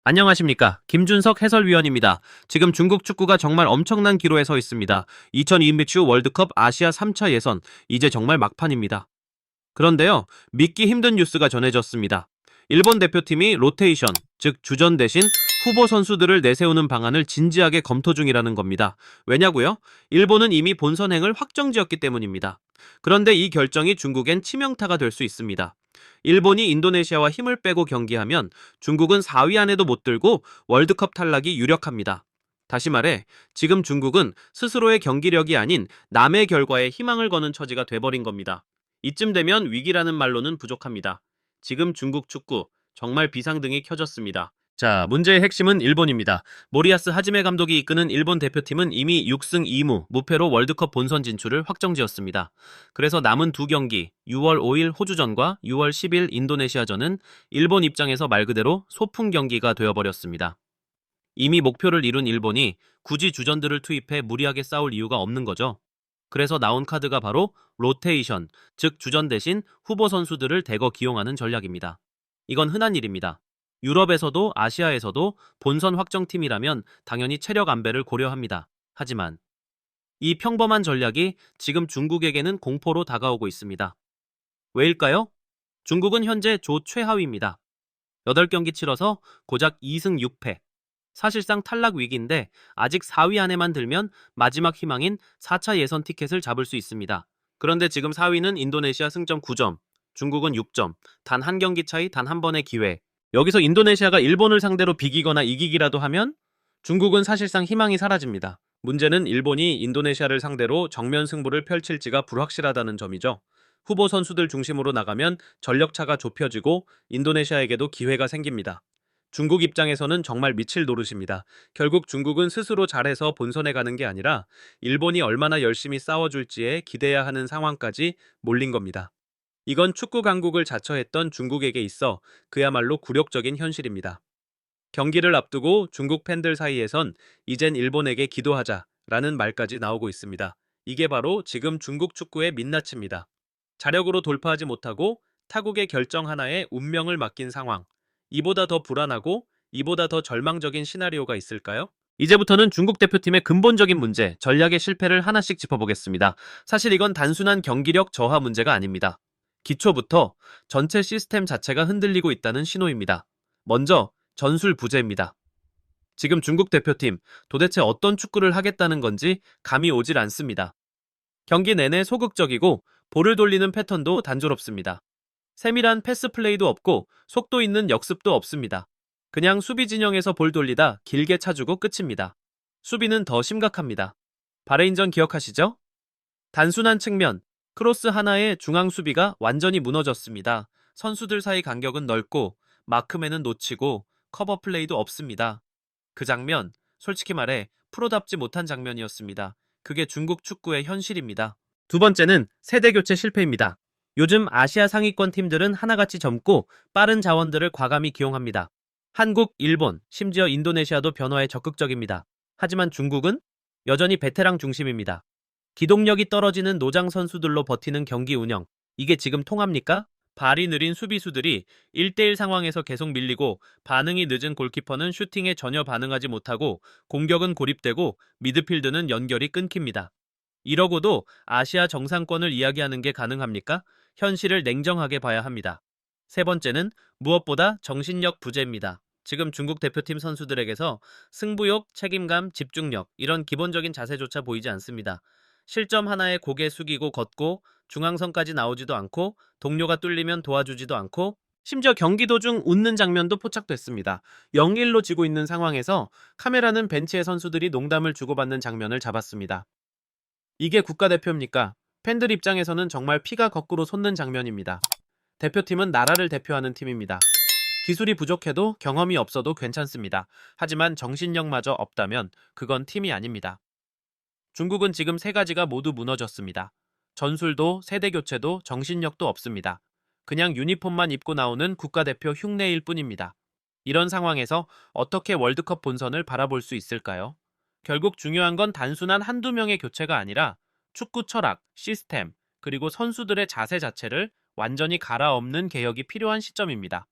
안녕하십니까. 김준석 해설위원입니다. 지금 중국 축구가 정말 엄청난 기로에 서 있습니다. 2026 월드컵 아시아 3차 예선, 이제 정말 막판입니다. 그런데요, 믿기 힘든 뉴스가 전해졌습니다. 일본 대표팀이 로테이션, 즉 주전 대신 후보 선수들을 내세우는 방안을 진지하게 검토 중이라는 겁니다. 왜냐고요? 일본은 이미 본선행을 확정지었기 때문입니다. 그런데 이 결정이 중국엔 치명타가 될 수 있습니다. 일본이 인도네시아와 힘을 빼고 경기하면 중국은 4위 안에도 못 들고 월드컵 탈락이 유력합니다. 다시 말해, 지금 중국은 스스로의 경기력이 아닌 남의 결과에 희망을 거는 처지가 돼버린 겁니다. 이쯤 되면 위기라는 말로는 부족합니다. 지금 중국 축구, 정말 비상등이 켜졌습니다. 자, 문제의 핵심은 일본입니다. 모리야스 하지메 감독이 이끄는 일본 대표팀은 이미 6승 2무, 무패로 월드컵 본선 진출을 확정지었습니다. 그래서 남은 두 경기, 6월 5일 호주전과 6월 10일 인도네시아전은 일본 입장에서 말 그대로 소풍 경기가 되어버렸습니다. 이미 목표를 이룬 일본이 굳이 주전들을 투입해 무리하게 싸울 이유가 없는 거죠. 그래서 나온 카드가 바로 로테이션, 즉 주전 대신 후보 선수들을 대거 기용하는 전략입니다. 이건 흔한 일입니다. 유럽에서도 아시아에서도 본선 확정팀이라면 당연히 체력 안배를 고려합니다. 하지만 이 평범한 전략이 지금 중국에게는 공포로 다가오고 있습니다. 왜일까요? 중국은 현재 조 최하위입니다. 8경기 치러서 고작 2승 6패. 사실상 탈락 위기인데 아직 4위 안에만 들면 마지막 희망인 4차 예선 티켓을 잡을 수 있습니다. 그런데 지금 4위는 인도네시아 승점 9점, 중국은 6점, 단 한 경기 차이, 단 한 번의 기회. 여기서 인도네시아가 일본을 상대로 비기거나 이기기라도 하면 중국은 사실상 희망이 사라집니다. 문제는 일본이 인도네시아를 상대로 정면 승부를 펼칠지가 불확실하다는 점이죠. 후보 선수들 중심으로 나가면 전력차가 좁혀지고 인도네시아에게도 기회가 생깁니다. 중국 입장에서는 정말 미칠 노릇입니다. 결국 중국은 스스로 잘해서 본선에 가는 게 아니라 일본이 얼마나 열심히 싸워줄지에 기대야 하는 상황까지 몰린 겁니다. 이건 축구 강국을 자처했던 중국에게 있어 그야말로 굴욕적인 현실입니다. 경기를 앞두고 중국 팬들 사이에선 이젠 일본에게 기도하자라는 말까지 나오고 있습니다. 이게 바로 지금 중국 축구의 민낯입니다. 자력으로 돌파하지 못하고 타국의 결정 하나에 운명을 맡긴 상황. 이보다 더 불안하고 이보다 더 절망적인 시나리오가 있을까요? 이제부터는 중국 대표팀의 근본적인 문제, 전략의 실패를 하나씩 짚어보겠습니다. 사실 이건 단순한 경기력 저하 문제가 아닙니다. 기초부터 전체 시스템 자체가 흔들리고 있다는 신호입니다. 먼저 전술 부재입니다. 지금 중국 대표팀 도대체 어떤 축구를 하겠다는 건지 감이 오질 않습니다. 경기 내내 소극적이고 볼을 돌리는 패턴도 단조롭습니다. 세밀한 패스 플레이도 없고 속도 있는 역습도 없습니다. 그냥 수비 진영에서 볼 돌리다 길게 차주고 끝입니다. 수비는 더 심각합니다. 바레인전 기억하시죠? 단순한 측면, 크로스 하나에 중앙 수비가 완전히 무너졌습니다. 선수들 사이 간격은 넓고 마크맨은 놓치고 커버 플레이도 없습니다. 그 장면, 솔직히 말해 프로답지 못한 장면이었습니다. 그게 중국 축구의 현실입니다. 두 번째는 세대 교체 실패입니다. 요즘 아시아 상위권 팀들은 하나같이 젊고 빠른 자원들을 과감히 기용합니다. 한국, 일본, 심지어 인도네시아도 변화에 적극적입니다. 하지만 중국은 여전히 베테랑 중심입니다. 기동력이 떨어지는 노장 선수들로 버티는 경기 운영. 이게 지금 통합니까? 발이 느린 수비수들이 1대1 상황에서 계속 밀리고 반응이 늦은 골키퍼는 슈팅에 전혀 반응하지 못하고 공격은 고립되고 미드필드는 연결이 끊깁니다. 이러고도 아시아 정상권을 이야기하는 게 가능합니까? 현실을 냉정하게 봐야 합니다. 세 번째는 무엇보다 정신력 부재입니다. 지금 중국 대표팀 선수들에게서 승부욕, 책임감, 집중력 이런 기본적인 자세조차 보이지 않습니다. 실점 하나에 고개 숙이고 걷고 중앙선까지 나오지도 않고 동료가 뚫리면 도와주지도 않고 심지어 경기 도중 웃는 장면도 포착됐습니다. 0-1로 지고 있는 상황에서 카메라는 벤치의 선수들이 농담을 주고받는 장면을 잡았습니다. 이게 국가대표입니까? 팬들 입장에서는 정말 피가 거꾸로 솟는 장면입니다. 대표팀은 나라를 대표하는 팀입니다. 기술이 부족해도 경험이 없어도 괜찮습니다. 하지만 정신력마저 없다면 그건 팀이 아닙니다. 중국은 지금 세 가지가 모두 무너졌습니다. 전술도 세대 교체도 정신력도 없습니다. 그냥 유니폼만 입고 나오는 국가대표 흉내일 뿐입니다. 이런 상황에서 어떻게 월드컵 본선을 바라볼 수 있을까요? 결국 중요한 건 단순한 한두 명의 교체가 아니라 축구 철학, 시스템, 그리고 선수들의 자세 자체를 완전히 갈아엎는 개혁이 필요한 시점입니다.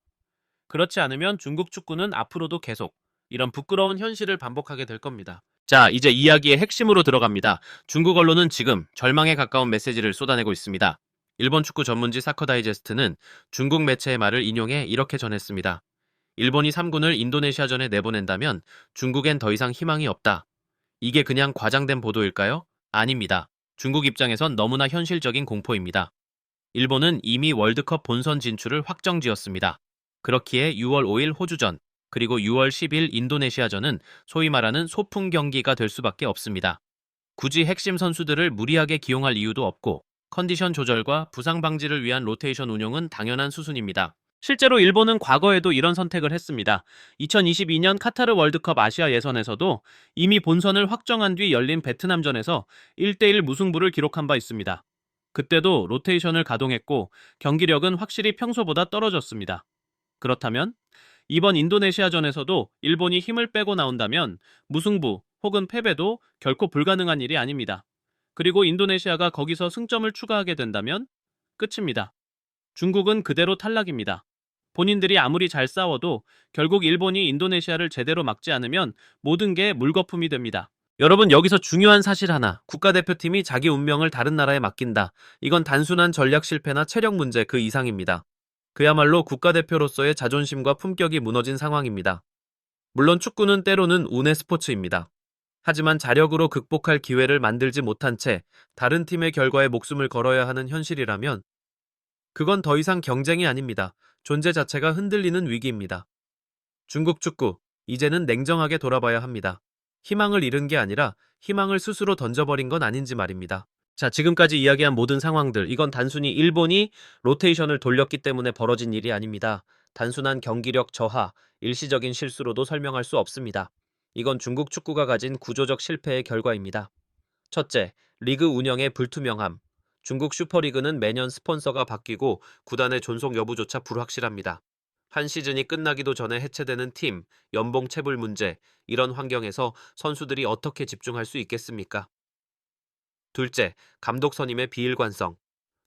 그렇지 않으면 중국 축구는 앞으로도 계속 이런 부끄러운 현실을 반복하게 될 겁니다. 자, 이제 이야기의 핵심으로 들어갑니다. 중국 언론은 지금 절망에 가까운 메시지를 쏟아내고 있습니다. 일본 축구 전문지 사커 다이제스트는 중국 매체의 말을 인용해 이렇게 전했습니다. 일본이 3군을 인도네시아전에 내보낸다면 중국엔 더 이상 희망이 없다. 이게 그냥 과장된 보도일까요? 아닙니다. 중국 입장에선 너무나 현실적인 공포입니다. 일본은 이미 월드컵 본선 진출을 확정지었습니다. 그렇기에 6월 5일 호주전, 그리고 6월 10일 인도네시아전은 소위 말하는 소풍 경기가 될 수밖에 없습니다. 굳이 핵심 선수들을 무리하게 기용할 이유도 없고, 컨디션 조절과 부상 방지를 위한 로테이션 운용은 당연한 수순입니다. 실제로 일본은 과거에도 이런 선택을 했습니다. 2022년 카타르 월드컵 아시아 예선에서도 이미 본선을 확정한 뒤 열린 베트남전에서 1대1 무승부를 기록한 바 있습니다. 그때도 로테이션을 가동했고 경기력은 확실히 평소보다 떨어졌습니다. 그렇다면 이번 인도네시아전에서도 일본이 힘을 빼고 나온다면 무승부 혹은 패배도 결코 불가능한 일이 아닙니다. 그리고 인도네시아가 거기서 승점을 추가하게 된다면 끝입니다. 중국은 그대로 탈락입니다. 본인들이 아무리 잘 싸워도 결국 일본이 인도네시아를 제대로 막지 않으면 모든 게 물거품이 됩니다. 여러분, 여기서 중요한 사실 하나. 국가대표팀이 자기 운명을 다른 나라에 맡긴다. 이건 단순한 전략 실패나 체력 문제 그 이상입니다. 그야말로 국가대표로서의 자존심과 품격이 무너진 상황입니다. 물론 축구는 때로는 운의 스포츠입니다. 하지만 자력으로 극복할 기회를 만들지 못한 채 다른 팀의 결과에 목숨을 걸어야 하는 현실이라면 그건 더 이상 경쟁이 아닙니다. 존재 자체가 흔들리는 위기입니다. 중국 축구, 이제는 냉정하게 돌아봐야 합니다. 희망을 잃은 게 아니라 희망을 스스로 던져버린 건 아닌지 말입니다. 자, 지금까지 이야기한 모든 상황들, 이건 단순히 일본이 로테이션을 돌렸기 때문에 벌어진 일이 아닙니다. 단순한 경기력 저하, 일시적인 실수로도 설명할 수 없습니다. 이건 중국 축구가 가진 구조적 실패의 결과입니다. 첫째, 리그 운영의 불투명함. 중국 슈퍼리그는 매년 스폰서가 바뀌고 구단의 존속 여부조차 불확실합니다. 한 시즌이 끝나기도 전에 해체되는 팀, 연봉 체불 문제, 이런 환경에서 선수들이 어떻게 집중할 수 있겠습니까? 둘째, 감독 선임의 비일관성.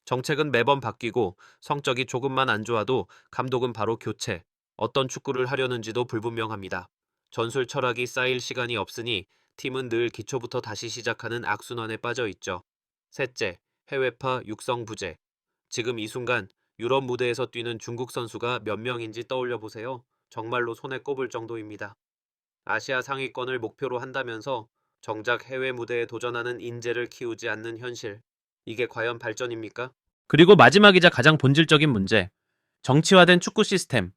정책은 매번 바뀌고 성적이 조금만 안 좋아도 감독은 바로 교체. 어떤 축구를 하려는지도 불분명합니다. 전술 철학이 쌓일 시간이 없으니 팀은 늘 기초부터 다시 시작하는 악순환에 빠져 있죠. 셋째, 해외파 육성 부재. 지금 이 순간 유럽 무대에서 뛰는 중국 선수가 몇 명인지 떠올려 보세요. 정말로 손에 꼽을 정도입니다. 아시아 상위권을 목표로 한다면서 정작 해외 무대에 도전하는 인재를 키우지 않는 현실. 이게 과연 발전입니까? 그리고 마지막이자 가장 본질적인 문제. 정치화된 축구 시스템.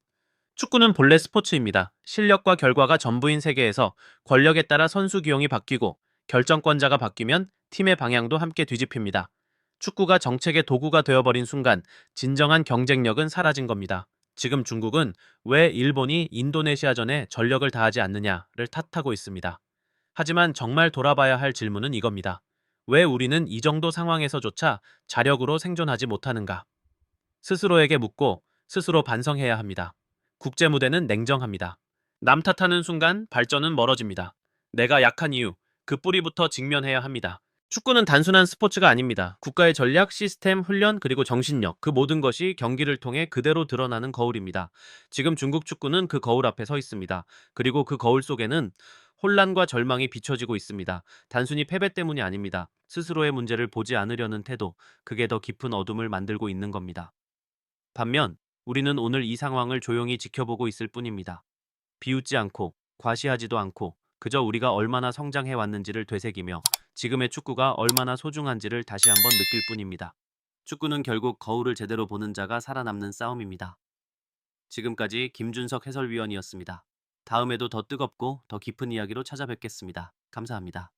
축구는 본래 스포츠입니다. 실력과 결과가 전부인 세계에서 권력에 따라 선수 기용이 바뀌고 결정권자가 바뀌면 팀의 방향도 함께 뒤집힙니다. 축구가 정책의 도구가 되어버린 순간 진정한 경쟁력은 사라진 겁니다. 지금 중국은 왜 일본이 인도네시아전에 전력을 다하지 않느냐를 탓하고 있습니다. 하지만 정말 돌아봐야 할 질문은 이겁니다. 왜 우리는 이 정도 상황에서조차 자력으로 생존하지 못하는가? 스스로에게 묻고 스스로 반성해야 합니다. 국제 무대는 냉정합니다. 남 탓하는 순간 발전은 멀어집니다. 내가 약한 이유, 그 뿌리부터 직면해야 합니다. 축구는 단순한 스포츠가 아닙니다. 국가의 전략, 시스템, 훈련, 그리고 정신력, 그 모든 것이 경기를 통해 그대로 드러나는 거울입니다. 지금 중국 축구는 그 거울 앞에 서 있습니다. 그리고 그 거울 속에는 혼란과 절망이 비춰지고 있습니다. 단순히 패배 때문이 아닙니다. 스스로의 문제를 보지 않으려는 태도, 그게 더 깊은 어둠을 만들고 있는 겁니다. 반면 우리는 오늘 이 상황을 조용히 지켜보고 있을 뿐입니다. 비웃지 않고 과시하지도 않고 그저 우리가 얼마나 성장해 왔는지를 되새기며 지금의 축구가 얼마나 소중한지를 다시 한번 느낄 뿐입니다. 축구는 결국 거울을 제대로 보는 자가 살아남는 싸움입니다. 지금까지 김준석 해설위원이었습니다. 다음에도 더 뜨겁고 더 깊은 이야기로 찾아뵙겠습니다. 감사합니다.